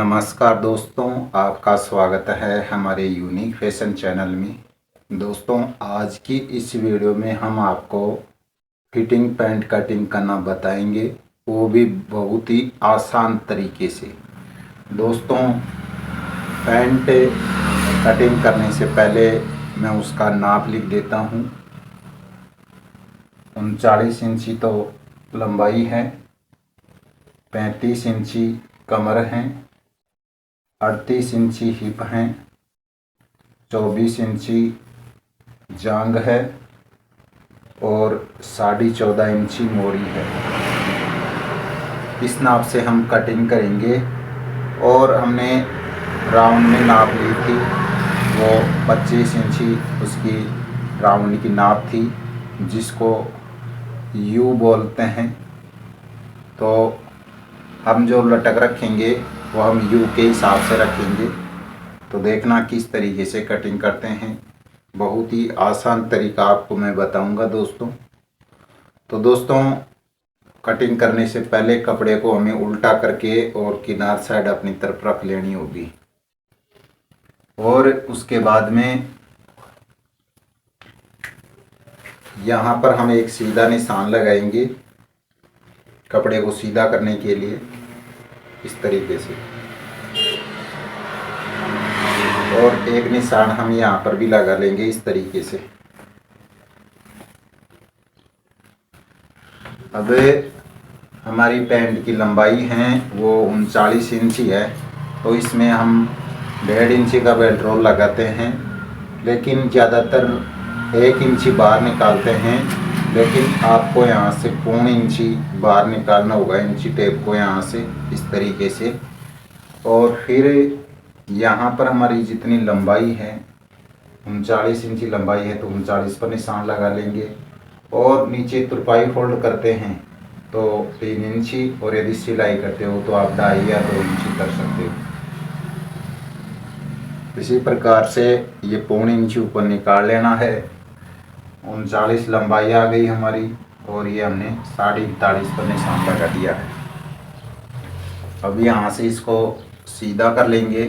नमस्कार दोस्तों, आपका स्वागत है हमारे यूनिक फैशन चैनल में। दोस्तों, आज की इस वीडियो में हम आपको फिटिंग पैंट कटिंग करना बताएंगे, वो भी बहुत ही आसान तरीके से। दोस्तों, पैंट कटिंग करने से पहले मैं उसका नाप लिख देता हूँ। 39 इंची तो लंबाई है, 35 इंची कमर है, 38 इंची हिप हैं, 24 इंची जांग है और 14.5 इंची मोरी है। इस नाप से हम कटिंग करेंगे। और हमने राउंड में नाप ली थी, वो 25 इंची उसकी राउंड की नाप थी, जिसको यू बोलते हैं। तो हम जो लटक रखेंगे वो हम यू के हिसाब से रखेंगे। तो देखना किस तरीके से कटिंग करते हैं, बहुत ही आसान तरीका आपको मैं बताऊंगा दोस्तों। तो दोस्तों, कटिंग करने से पहले कपड़े को हमें उल्टा करके और किनार साइड अपनी तरफ रख लेनी होगी। और उसके बाद में यहाँ पर हम एक सीधा निशान लगाएंगे कपड़े को सीधा करने के लिए, इस तरीके से। और एक निशान हम यहाँ पर भी लगा लेंगे इस तरीके से। अब हमारी पैंट की लंबाई है वो 39 इंची है, तो इसमें हम 1.5 इंची का बेल्ट रोल लगाते हैं, लेकिन ज़्यादातर 1 इंची बाहर निकालते हैं। लेकिन आपको यहाँ से 1.25 इंची बाहर निकालना होगा इंची टेप को, यहाँ से इस तरीके से। और फिर यहाँ पर हमारी जितनी लंबाई है 39 इंची लंबाई है, तो 39 पर निशान लगा लेंगे। और नीचे तुरपाई फोल्ड करते हैं तो 3 इंची, और यदि सिलाई करते हो तो आप 2.5 या 2 इंची कर सकते हो। इसी प्रकार से ये 1.25 इंची ऊपर निकाल लेना है। 39 लंबाई आ गई हमारी, और ये हमने 39.5 पर निशान लगा दिया है। अब यहाँ से इसको सीधा कर लेंगे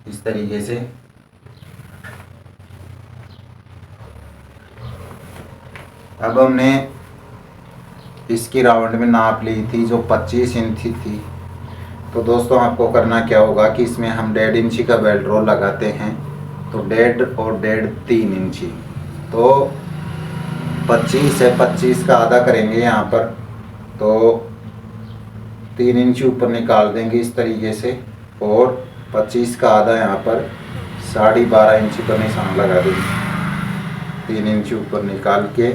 इस तरीके से। अब हमने इसकी राउंड में नाप ली थी जो 25 इंची थी। तो दोस्तों, आपको करना क्या होगा कि इसमें हम 1.5 इंची का बेल्ट रोल लगाते हैं, तो 1.5 और 1.5 3 इंची, तो 25 है, 25 का आधा करेंगे यहाँ पर, तो 3 इंची ऊपर निकाल देंगे इस तरीके से। और 25 का आधा यहाँ पर 12.5 इंची पर निशान लगा देंगे। 3 इंची ऊपर निकाल के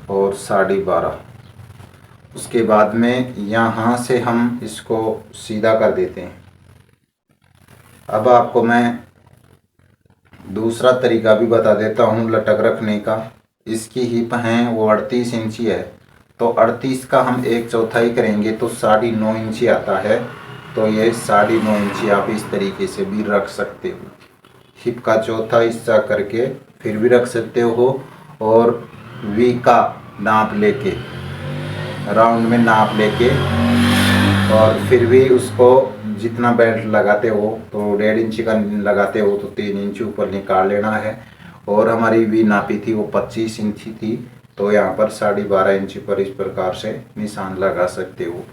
और 12.5। उसके बाद में यहाँ से हम इसको सीधा कर देते हैं। अब आपको मैं दूसरा तरीका भी बता देता हूँ लटक रखने का। इसकी हिप है वो 38 इंची है, तो 38 का हम 1/4 करेंगे तो 9.5 इंची आता है। तो ये 9.5 इंची आप इस तरीके से भी रख सकते हो। हिप का चौथा हिस्सा करके फिर भी रख सकते हो, और वी का नाप लेके, राउंड में नाप लेके, और फिर भी उसको जितना बेल्ट लगाते हो तो 1.5 इंची का लगाते हो तो 3 इंची ऊपर निकाल लेना है। और हमारी वी नापी थी वो 25 इंची थी, तो यहाँ पर 12.5 इंची पर इस प्रकार से निशान लगा सकते हो।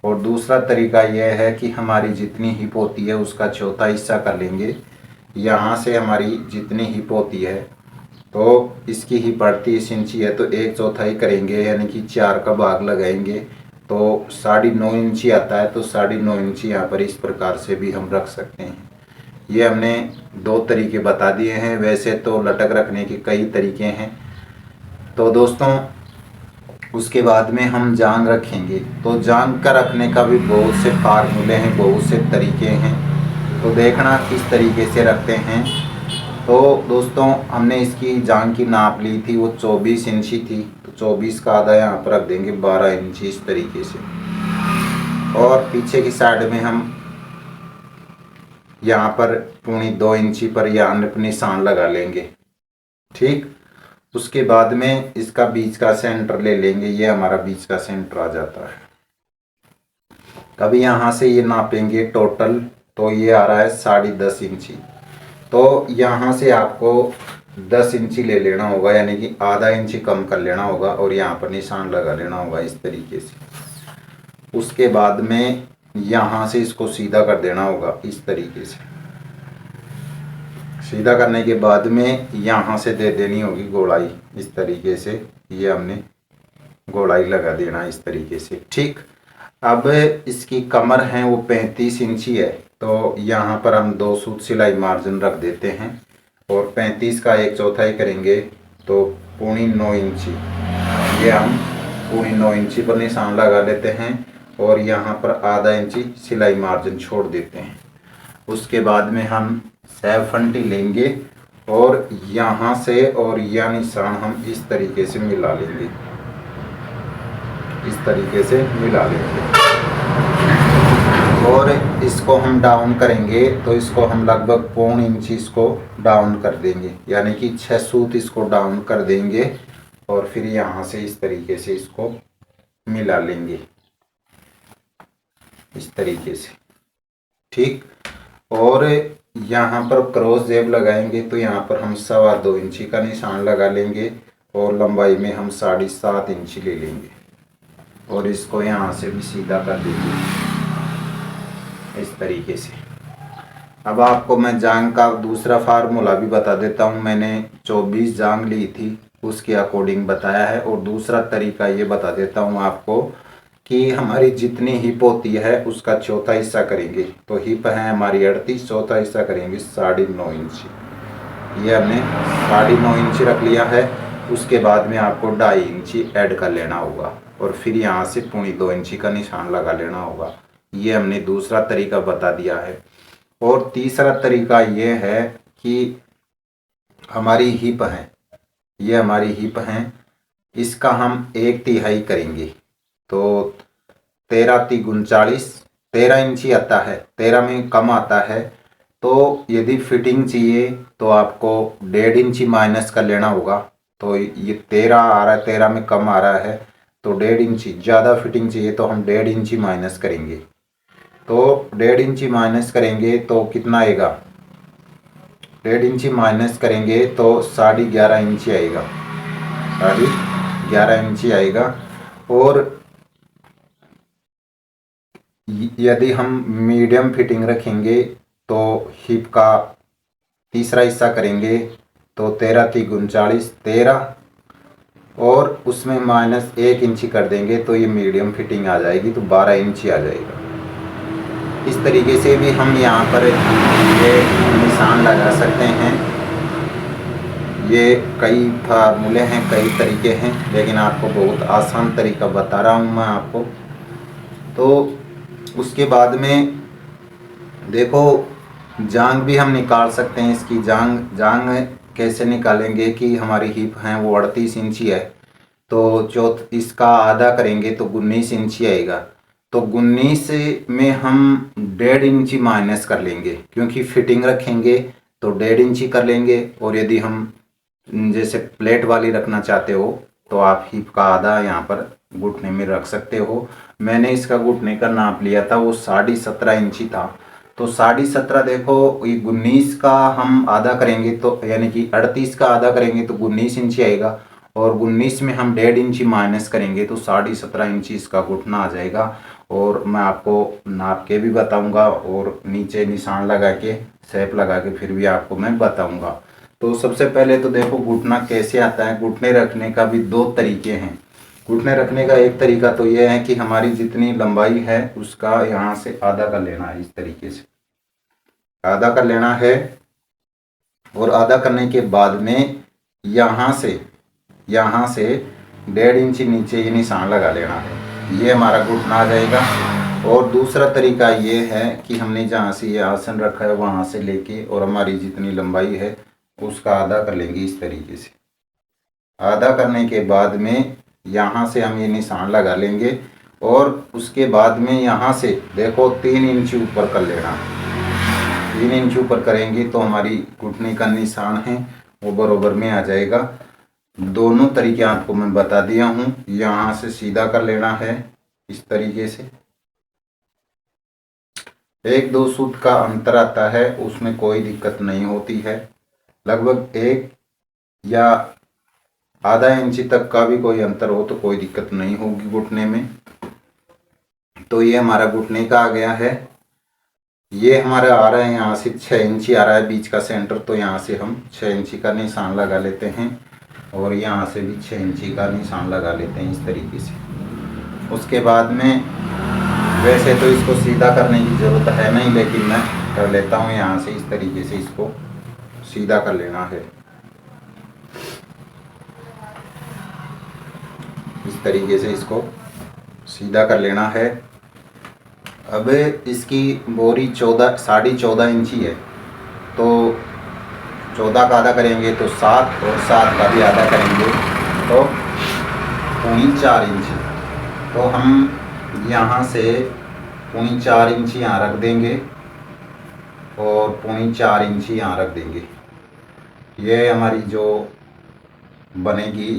और दूसरा तरीका यह है कि हमारी जितनी हिप होती है उसका चौथा हिस्सा कर लेंगे। यहाँ से हमारी जितनी हिप होती है, तो इसकी हिप 38 इंची है, तो 1/4 करेंगे, यानी कि 4 का भाग लगाएंगे तो 9.5 इंची आता है। तो 9.5 इंची यहाँ पर इस प्रकार से भी हम रख सकते हैं। ये हमने 2 तरीके बता दिए हैं। वैसे तो लटक रखने के कई तरीके हैं। तो दोस्तों, उसके बाद में हम जांग रखेंगे। तो जांग का रखने का भी बहुत से फार्मूले हैं, बहुत से तरीके हैं। तो देखना किस तरीके से रखते हैं। तो दोस्तों, हमने इसकी जांग की नाप ली थी वो 24 इंची थी, तो 24 का आधा यहाँ पर रख देंगे 12 इंची इस तरीके से। और पीछे की साइड में हम यहाँ पर 2.25 इंची पर यहाँ निशान लगा लेंगे। ठीक, उसके बाद में इसका बीच का सेंटर ले लेंगे। ये हमारा बीच का सेंटर आ जाता है। अब यहाँ से ये नापेंगे टोटल, तो ये आ रहा है 10.5 इंची। तो यहाँ से आपको 10 इंची ले लेना होगा, यानी कि आधा इंची कम कर लेना होगा और यहाँ पर निशान लगा लेना होगा इस तरीके से। उसके बाद में यहाँ से इसको सीधा कर देना होगा इस तरीके से। सीधा करने के बाद में यहाँ से दे देनी होगी गोलाई इस तरीके से। ये हमने गोलाई लगा देना इस तरीके से, ठीक। अब इसकी कमर है वो 35 इंची है, तो यहाँ पर हम 2 सूत सिलाई मार्जिन रख देते हैं और 35 का 1/4 करेंगे तो 9.25 इंची। ये हम 9.25 इंची पर निशान लगा लेते हैं और यहाँ पर आधा इंची सिलाई मार्जिन छोड़ देते हैं। उसके बाद में हम सैफ फंटी लेंगे और यहाँ से और यह निशान हम इस तरीके से मिला लेंगे, इस तरीके से मिला लेंगे। और इसको हम डाउन करेंगे तो इसको हम लगभग 1.25 इंची इसको डाउन कर देंगे, यानी कि 6 सूत इसको डाउन कर देंगे और फिर यहाँ से इस तरीके से इसको मिला लेंगे इस तरीके से, ठीक। और यहाँ पर क्रॉस जेब लगाएंगे तो यहाँ पर हम 2.25 इंची का निशान लगा लेंगे और लंबाई में हम 7.5 इंची ले लेंगे और इसको यहाँ से भी सीधा कर देंगे इस तरीके से। अब आपको मैं जांग का दूसरा फार्मूला भी बता देता हूँ। मैंने 24 जांग ली थी, उसके अकॉर्डिंग बताया है। और दूसरा तरीका ये बता देता हूँ आपको कि हमारी जितनी हिप होती है उसका चौथा हिस्सा करेंगे। तो हिप है हमारी 38, चौथा हिस्सा करेंगे 9.5 इंची। ये हमने 9.5 इंची रख लिया है। उसके बाद में आपको 2.5 इंची ऐड कर लेना होगा और फिर यहाँ से 2.25 इंची का निशान लगा लेना होगा। ये हमने दूसरा तरीका बता दिया है। और तीसरा तरीका ये है कि हमारी हिप है, ये हमारी हिप है, इसका हम 1/3 करेंगे। तो 13×3 = 13 इंची आता है, 13 में कम आता है। तो यदि फिटिंग चाहिए तो आपको 1.5 इंची माइनस कर लेना होगा। तो ये 13 आ रहा है, 13 में कम आ रहा है तो 1.5 इंची। ज़्यादा फिटिंग चाहिए तो हम 1.5 इंची माइनस करेंगे। तो 1.5 इंची माइनस करेंगे तो कितना आएगा, 1.5 इंची माइनस करेंगे तो 11.5 इंची आएगा, 11.5 इंची आएगा। और यदि हम मीडियम फिटिंग रखेंगे तो हिप का तीसरा हिस्सा करेंगे तो 13×3 = 13 और उसमें -1 इंची कर देंगे तो ये मीडियम फिटिंग आ जाएगी, तो 12 इंची आ जाएगा। इस तरीके से भी हम यहाँ पर ये निशान लगा सकते हैं। ये कई फार्मूले हैं, कई तरीके हैं, लेकिन आपको बहुत आसान तरीका बता रहा हूँ मैं आपको। तो उसके बाद में देखो जांग भी हम निकाल सकते हैं। इसकी जांग कैसे निकालेंगे कि हमारी हिप है वो 38 इंची है, तो इसका आधा करेंगे तो 19 इंची आएगा। तो 19 में हम 1.5 इंची माइनस कर लेंगे, क्योंकि फिटिंग रखेंगे तो 1.5 इंची कर लेंगे। और यदि हम जैसे प्लेट वाली रखना चाहते हो तो आप हिप का आधा यहाँ पर घुटने में रख सकते हो। मैंने इसका घुटने का नाप लिया था, वो 17.5 इंची था। तो 17.5 देखो, ये 19 का हम आधा करेंगे तो यानी कि 38 का आधा करेंगे तो 19 इंची आएगा और 19 में हम 1.5 इंची माइनस करेंगे तो 17.5 इंची इसका घुटना आ जाएगा। और मैं आपको नाप के भी बताऊंगा और नीचे निशान लगा के शेप लगा के फिर भी आपको मैं बताऊंगा। तो सबसे पहले तो देखो घुटना कैसे आता है। घुटने रखने का भी 2 तरीके हैं। घुटने रखने का एक तरीका तो यह है कि हमारी जितनी लंबाई है उसका यहाँ से आधा कर लेना है, इस तरीके से आधा कर लेना है। और आधा करने के बाद में यहाँ से 1.5 इंची नीचे ये निशान लगा लेना है। ये हमारा घुटना आ जाएगा। और दूसरा तरीका ये है कि हमने जहाँ से ये आसन रखा है वहाँ से लेके और हमारी जितनी लंबाई है उसका आधा कर लेंगे इस तरीके से। आधा करने के बाद में यहाँ से हम ये निशान लगा लेंगे और उसके बाद में यहाँ से देखो 3 इंच ऊपर कर लेना। 3 इंच ऊपर करेंगे तो हमारी घुटने का निशान है वो बराबर में आ जाएगा। दोनों तरीके आपको मैं बता दिया हूँ। यहाँ से सीधा कर लेना है इस तरीके से एक दो सूत का अंतर आता है, उसमें कोई दिक्कत नहीं होती है। लगभग 1 या आधा इंची तक का भी कोई अंतर हो तो कोई दिक्कत नहीं होगी घुटने में। तो ये हमारा घुटने का आ गया है। ये हमारा आ रहा है यहाँ से 6 इंची आ रहा है बीच का सेंटर, तो यहाँ से हम 6 इंची का निशान लगा लेते हैं और यहाँ से भी 6 इंची का निशान लगा लेते हैं इस तरीके से। उसके बाद में वैसे तो इसको सीधा करने की ज़रूरत है नहीं, लेकिन मैं कर लेता हूँ यहाँ से इस तरीके से इसको सीधा कर लेना है। इस तरीके से इसको सीधा कर लेना है। अब इसकी बोरी 14.5 इंची है, तो 14 का आधा करेंगे तो 7 और 7 का भी आधा करेंगे तो 4.25 इंची। तो हम यहाँ से 4.25 इंची यहाँ रख देंगे और 4.25 इंची यहाँ रख देंगे। ये हमारी जो बनेगी,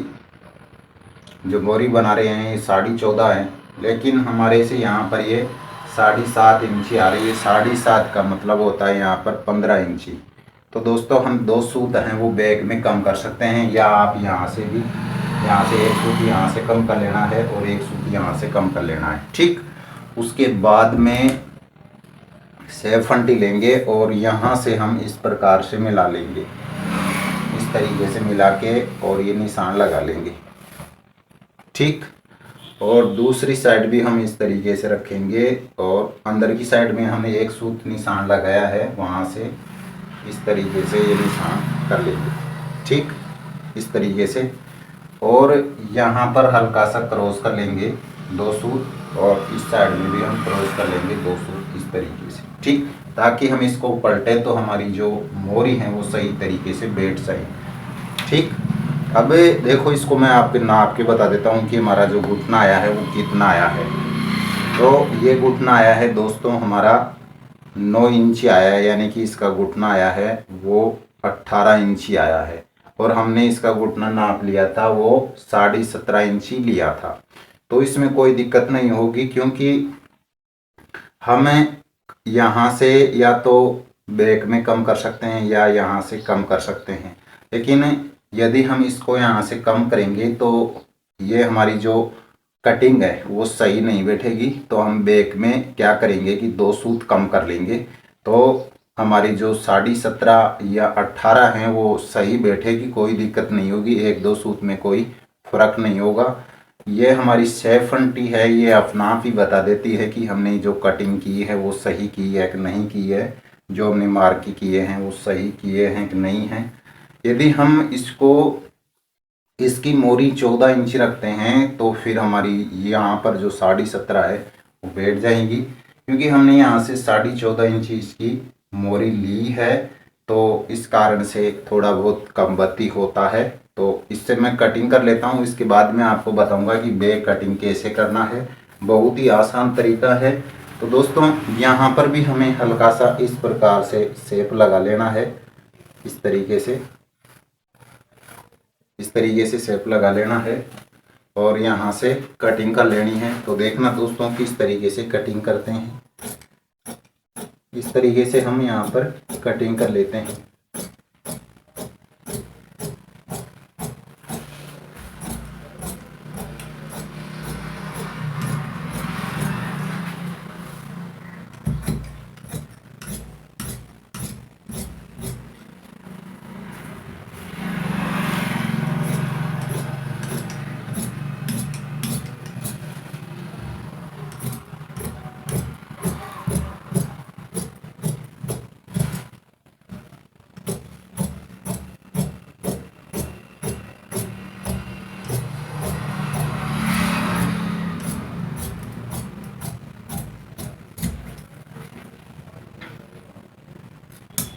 जो बोरी बना रहे हैं ये 14.5 है, लेकिन हमारे से यहाँ पर ये 7.5 इंची आ रही है। 7.5 का मतलब होता है यहाँ पर 15 इंची। तो दोस्तों हम 2 सूत हैं वो बैक में कम कर सकते हैं, या आप यहाँ से भी, यहाँ से 1 सूत यहाँ से कम कर लेना है और 1 सूत यहाँ से कम कर लेना है, ठीक। उसके बाद में सेफ फंटी लेंगे और यहाँ से हम इस प्रकार से मिला लेंगे, इस तरीके से मिला के और ये निशान लगा लेंगे, ठीक। और दूसरी साइड भी हम इस तरीके से रखेंगे और अंदर की साइड में हमने 1 सूत निशान लगाया है, वहाँ से इस तरीके से ये निशान कर लेंगे, ठीक, इस तरीके से। और यहाँ पर हल्का सा क्रॉस कर लेंगे 2 सूत, और इस साइड में भी हम क्रॉस कर लेंगे 2 सूत इस तरीके से, ठीक, ताकि हम इसको पलटे तो हमारी जो मोरी है वो सही तरीके से बैठ सके, ठीक। अब देखो इसको मैं आपके नाप के बता देता हूँ कि हमारा जो घुटना आया है वो कितना आया है। तो ये घुटना आया है दोस्तों हमारा 9 इंची आया है, यानी कि इसका घुटना आया है वो 18 इंची आया है। और हमने इसका घुटना नाप लिया था वो 17.5 इंची लिया था। तो इसमें कोई दिक्कत नहीं होगी, क्योंकि हमें यहाँ से या तो बैक में कम कर सकते हैं या यहाँ से कम कर सकते हैं, लेकिन यदि हम इसको यहाँ से कम करेंगे तो ये हमारी जो कटिंग है वो सही नहीं बैठेगी। तो हम बैक में क्या करेंगे कि 2 सूत कम कर लेंगे, तो हमारी जो 17.5 या 18 हैं वो सही बैठेगी, कोई दिक्कत नहीं होगी, 1-2 सूत में कोई फर्क नहीं होगा। ये हमारी सेफ फंटी है, ये अपना आप ही बता देती है कि हमने जो कटिंग की है वो सही की है कि नहीं की है, जो हमने मार्क किए हैं वो सही किए हैं कि नहीं हैं। यदि हम इसकी मोरी 14 इंच रखते हैं तो फिर हमारी यहाँ पर जो 17.5 है वो बैठ जाएगी, क्योंकि हमने यहाँ से 14.5 इंची इसकी मोरी ली है, तो इस कारण से थोड़ा बहुत कम बत्ती होता है। तो इससे मैं कटिंग कर लेता हूँ, इसके बाद मैं आपको बताऊँगा कि बैक कटिंग कैसे करना है, बहुत ही आसान तरीका है। तो दोस्तों यहाँ पर भी हमें हल्का सा इस प्रकार से शेप लगा लेना है, इस तरीके से शेप लगा लेना है और यहाँ से कटिंग कर लेनी है। तो देखना दोस्तों किस तरीके से कटिंग करते हैं, इस तरीके से हम यहाँ पर कटिंग कर लेते हैं।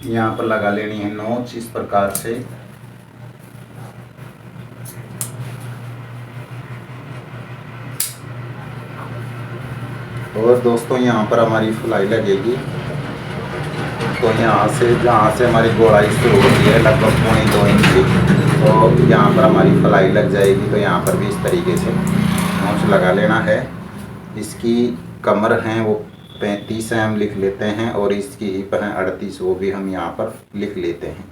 यहाँ पर लगा लेनी है नोच इस प्रकार से। और दोस्तों यहाँ पर हमारी फुलाई लगेगी, तो यहाँ से जहाँ से हमारी गोलाई शुरू होती है लगभग 2.25 इंची, तो यहाँ पर हमारी फुलाई लग जाएगी। तो यहाँ पर भी इस तरीके से नोच लगा लेना है। इसकी कमर है वो 35 है हम लिख लेते हैं, और इसकी हिप है 38, वो भी हम यहाँ पर लिख लेते हैं।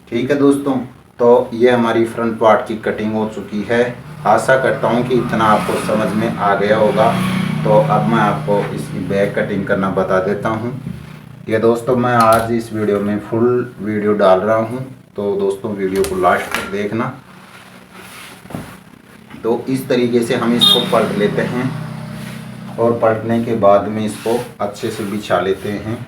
ठीक है दोस्तों, तो ये हमारी फ्रंट पार्ट की कटिंग हो चुकी है। आशा करता हूँ कि इतना आपको समझ में आ गया होगा। तो अब मैं आपको इसकी बैक कटिंग करना बता देता हूँ। ये दोस्तों मैं आज इस वीडियो में फुल वीडियो डाल रहा हूँ, तो दोस्तों वीडियो को लास्ट तक देखना। तो इस तरीके से हम इसको पलट लेते हैं, और पलटने के बाद में इसको अच्छे से बिछा लेते हैं।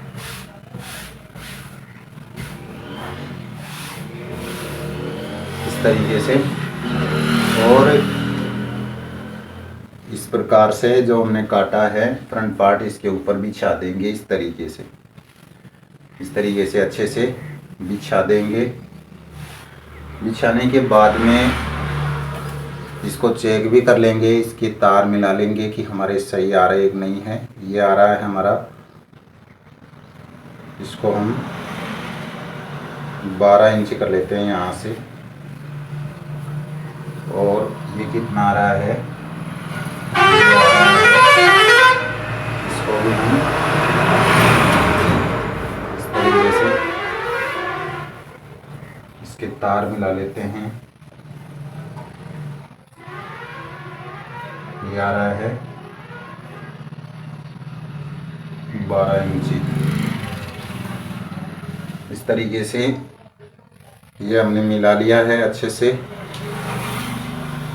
इस तरीके से, और इस प्रकार से जो हमने काटा है फ्रंट पार्ट इसके ऊपर बिछा देंगे। इस तरीके से अच्छे से बिछा देंगे। बिछाने के बाद में इसको चेक भी कर लेंगे, इसके तार मिला लेंगे कि हमारे सही आ रहे एक नहीं है। ये आ रहा है हमारा, इसको हम 12 इंच कर लेते हैं यहाँ से। और ये कितना आ रहा है, इसको भी हम इस तरीके से इसके तार मिला लेते हैं। ये आ रहा है 12 इंची। इस तरीके से ये हमने मिला लिया है अच्छे से।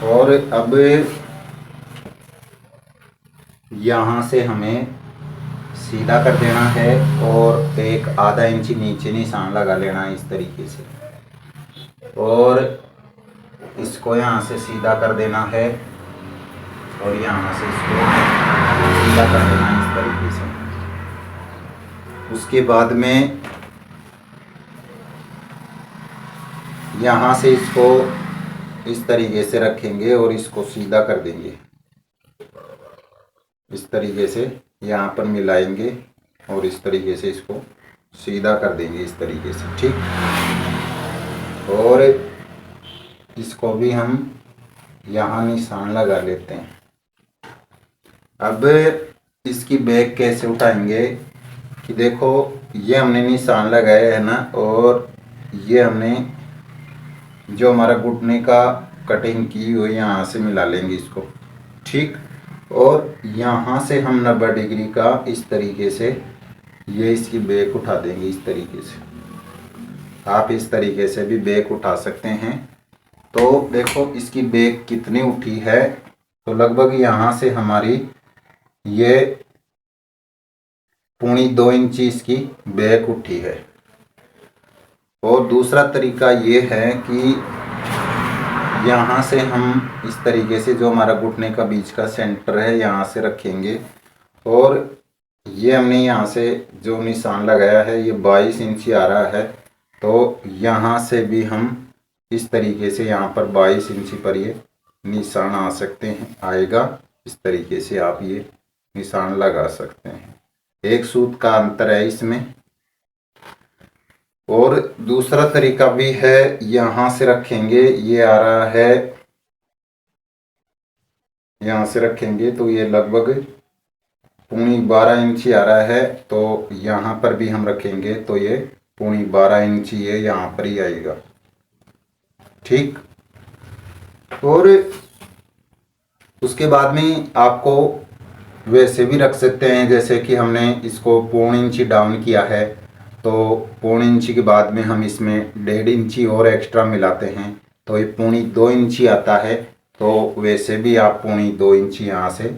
और अब यहाँ से हमें सीधा कर देना है, और एक आधा इंची नीचे निशान लगा लेना है इस तरीके से, और इसको यहाँ से सीधा कर देना है, और यहाँ से इसको सीधा कर देना है इस तरीके से। उसके बाद में यहाँ से इसको इस तरीके से रखेंगे और इसको सीधा कर देंगे। इस तरीके से यहाँ पर मिलाएंगे और इस तरीके से इसको सीधा कर देंगे इस तरीके से। ठीक, और इसको भी हम यहाँ निशान लगा लेते हैं। अब इसकी बैक कैसे उठाएंगे कि देखो, ये हमने निशान लगाया है ना, और ये हमने जो हमारा घुटने का कटिंग की हुई यहाँ से मिला लेंगे इसको। ठीक, और यहाँ से हम 90 डिग्री का इस तरीके से ये इसकी बैक उठा देंगे इस तरीके से। आप इस तरीके से भी बैक उठा सकते हैं। तो देखो इसकी बैक कितनी उठी है, तो लगभग यहाँ से हमारी ये 2.25 इंची इसकी बैक उठी है। और दूसरा तरीका ये है कि यहाँ से हम इस तरीके से जो हमारा घुटने का बीच का सेंटर है यहाँ से रखेंगे, और ये हमने यहाँ से जो निशान लगाया है ये 22 इंची आ रहा है। तो यहाँ से भी हम इस तरीके से यहाँ पर 22 इंची पर ये निशान आ सकते हैं, आएगा। इस तरीके से आप ये निशान लगा सकते हैं। एक सूत का अंतर है इसमें। और दूसरा तरीका भी है, यहाँ से रखेंगे, ये आ रहा है, यहाँ से रखेंगे तो ये लगभग 12.25 इंची आ रहा है। तो यहाँ पर भी हम रखेंगे तो ये 12.25 इंची ये यहाँ पर ही आएगा। ठीक, और उसके बाद में आपको वैसे भी रख सकते हैं, जैसे कि हमने इसको 1.25 इंची डाउन किया है, तो 1.25 इंची के बाद में हम इसमें 1.5 इंची और एक्स्ट्रा मिलाते हैं, तो ये 2.25 इंची आता है। तो वैसे भी आप 2.25 इंची यहाँ से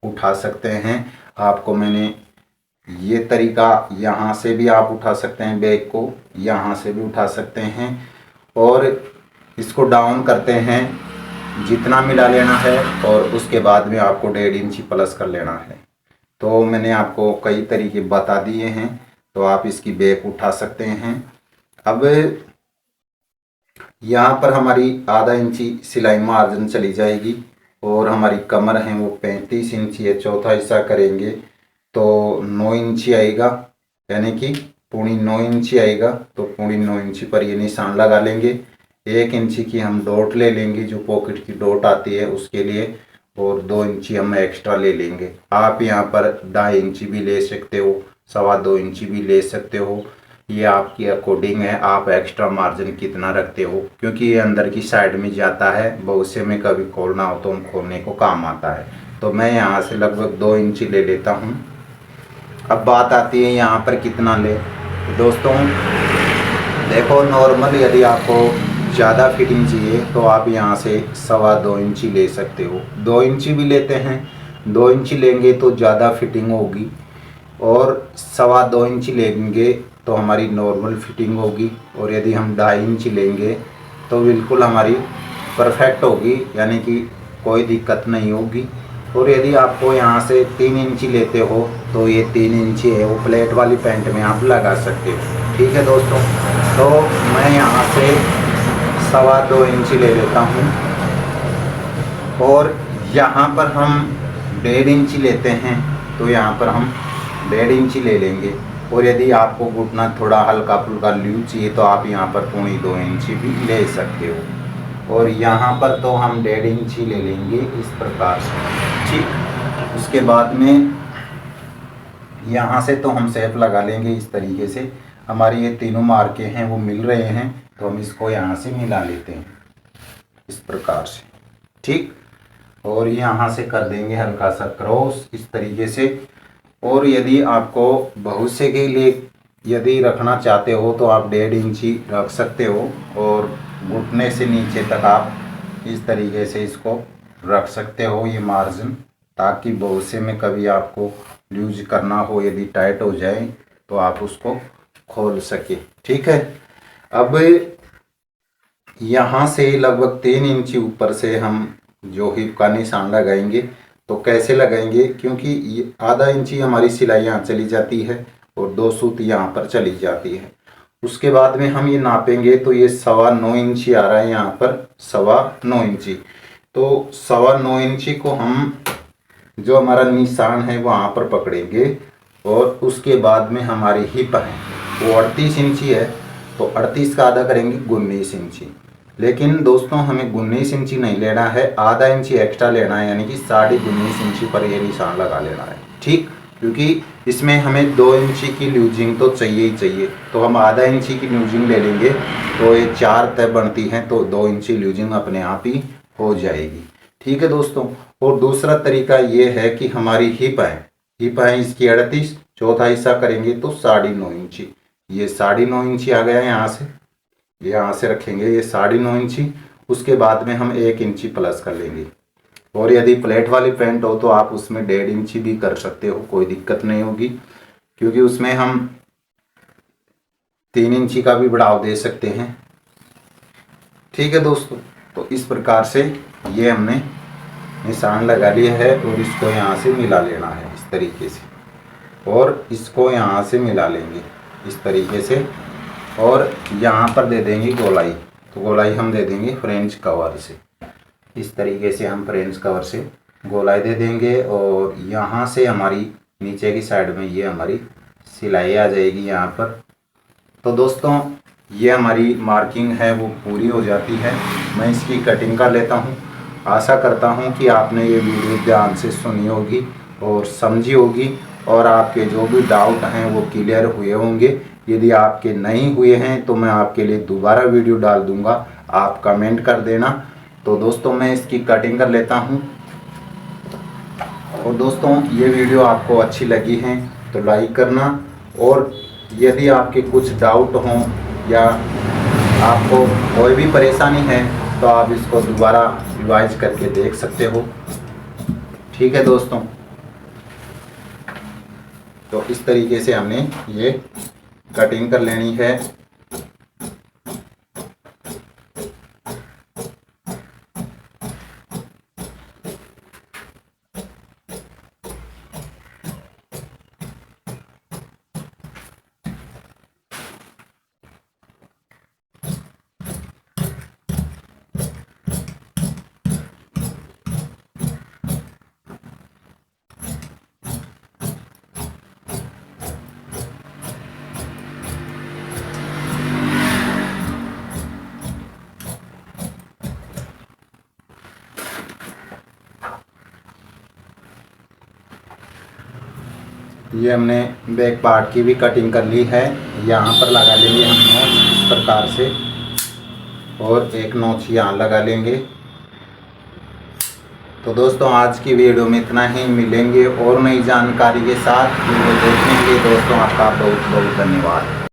उठा सकते हैं। आपको मैंने ये तरीका, यहाँ से भी आप उठा सकते हैं बैक को, यहाँ से भी उठा सकते हैं, और इसको डाउन करते हैं जितना मिला लेना है, और उसके बाद में आपको 1.5 इंची प्लस कर लेना है। तो मैंने आपको कई तरीके बता दिए हैं, तो आप इसकी बैक उठा सकते हैं। अब यहाँ पर हमारी आधा इंची सिलाई मार्जिन चली जाएगी, और हमारी कमर है वो 35 इंची है। चौथा हिस्सा करेंगे तो 9 इंची आएगा, यानी कि 9.25 इंची आएगा। तो 9.25 इंची पर ये निशान लगा लेंगे। 1 इंची की हम डॉट ले लेंगे, जो पॉकेट की डॉट आती है उसके लिए, और 2 इंची हम एक्स्ट्रा ले लेंगे। आप यहाँ पर 2.5 इंची भी ले सकते हो, 2.25 इंची भी ले सकते हो, ये आपकी अकॉर्डिंग है आप एक्स्ट्रा मार्जिन कितना रखते हो, क्योंकि ये अंदर की साइड में जाता है, बहुत से में कभी खोलना हो तो हम खोलने को काम आता है। तो मैं यहाँ से लगभग 2 इंची ले लेता हूँ। अब बात आती है यहाँ पर कितना ले। तो दोस्तों देखो, नॉर्मल यदि आपको ज़्यादा फिटिंग चाहिए तो आप यहाँ से 2.25 इंची ले सकते हो, 2 इंची भी लेते हैं। 2 इंची लेंगे तो ज़्यादा फिटिंग होगी, और 2.25 इंची लेंगे तो हमारी नॉर्मल फिटिंग होगी, और यदि हम 2.5 इंची लेंगे तो बिल्कुल हमारी परफेक्ट होगी, यानी कि कोई दिक्कत नहीं होगी। और यदि आपको यहाँ से 3 इंची लेते हो तो ये 3 इंची है वो प्लेट वाली पैंट में आप लगा सकते हो। ठीक है दोस्तों, तो मैं यहाँ से 2.25 इंची ले लेता हूँ, और यहाँ पर हम 1.5 इंची लेते हैं, तो यहाँ पर हम 1.5 इंची ले लेंगे। और यदि आपको घुटना थोड़ा हल्का फुल्का लूज चाहिए तो आप यहाँ पर 2.25 इंची भी ले सकते हो, और यहाँ पर तो हम 1.5 इंची ले लेंगे इस प्रकार से। ठीक, उसके बाद में यहाँ से तो हम सेफ लगा लेंगे इस तरीके से। हमारी ये तीनों मार्के हैं वो मिल रहे हैं, तो हम इसको यहाँ से मिला लेते हैं इस प्रकार से। ठीक, और यहाँ से कर देंगे हल्का सा क्रॉस इस तरीके से। और यदि आपको बहुत से के लिए यदि रखना चाहते हो तो आप 1.5 इंची रख सकते हो, और घुटने से नीचे तक आप इस तरीके से इसको रख सकते हो ये मार्जिन, ताकि बहुत से में कभी आपको यूज करना हो, यदि टाइट हो जाए तो आप उसको खोल सके। ठीक है, अब यहाँ से लगभग 3 इंची ऊपर से हम जो हिप का निशान लगाएंगे, तो कैसे लगाएंगे, क्योंकि ये आधा इंची हमारी सिलाई यहाँ चली जाती है और 2 सूत यहाँ पर चली जाती है। उसके बाद में हम ये नापेंगे तो ये 9.25 इंची आ रहा है यहाँ पर, 9.25 इंची। तो 9.25 इंची को हम जो हमारा निशान है वहाँ पर पकड़ेंगे, और उसके बाद में हमारी हिप है वो 38 इंची है, तो 38 का आधा करेंगे 19 इंची। लेकिन दोस्तों हमें 19 इंची नहीं लेना है, आधा इंची एक्स्ट्रा लेना है, यानी कि 19.5 इंची पर ये निशान लगा लेना है। ठीक, क्योंकि इसमें हमें 2 इंची की लूजिंग तो चाहिए ही चाहिए, तो हम आधा इंची की लूजिंग ले लेंगे, तो ये 4 तय बनती हैं, तो 2 इंची लूजिंग अपने आप ही हो जाएगी। ठीक है दोस्तों, और दूसरा तरीका ये है कि हमारी हिप है इसकी 38, चौथा हिस्सा करेंगे तो 9.5 इंची। ये 9.5 इंची आ गया यहाँ से रखेंगे ये 9.5 इंची। उसके बाद में हम 1 इंची प्लस कर लेंगे, और यदि प्लेट वाली पैंट हो तो आप उसमें 1.5 इंची भी कर सकते हो, कोई दिक्कत नहीं होगी, क्योंकि उसमें हम 3 इंची का भी बढ़ाव दे सकते हैं। ठीक है दोस्तों, तो इस प्रकार से ये हमने निशान लगा लिया है, और इसको यहाँ से मिला लेना है इस तरीके से, और इसको यहाँ से मिला लेंगे इस तरीके से, और यहाँ पर दे देंगे गोलाई। तो गोलाई हम दे देंगे फ्रेंच कवर से, इस तरीके से हम फ्रेंच कवर से गोलाई दे देंगे, और यहाँ से हमारी नीचे की साइड में ये हमारी सिलाई आ जाएगी यहाँ पर। तो दोस्तों ये हमारी मार्किंग है वो पूरी हो जाती है। मैं इसकी कटिंग कर लेता हूँ। आशा करता हूँ कि आपने ये वीडियो ध्यान से सुनी होगी और समझी होगी, और आपके जो भी डाउट हैं वो क्लियर हुए होंगे। यदि आपके नहीं हुए हैं तो मैं आपके लिए दोबारा वीडियो डाल दूंगा, आप कमेंट कर देना। तो दोस्तों मैं इसकी कटिंग कर लेता हूँ। और दोस्तों ये वीडियो आपको अच्छी लगी है तो लाइक करना, और यदि आपके कुछ डाउट हों या आपको कोई भी परेशानी है तो आप इसको दोबारा रिवाइज करके देख सकते हो। ठीक है दोस्तों, तो इस तरीके से हमने ये कटिंग कर लेनी है। ये हमने बैक पार्ट की भी कटिंग कर ली है। यहाँ पर लगा लेंगे हम नोच इस प्रकार से, और एक नोच यहाँ लगा लेंगे। तो दोस्तों आज की वीडियो में इतना ही, मिलेंगे और नई जानकारी के साथ वीडियो देखने के लिए दोस्तों आपका बहुत बहुत धन्यवाद।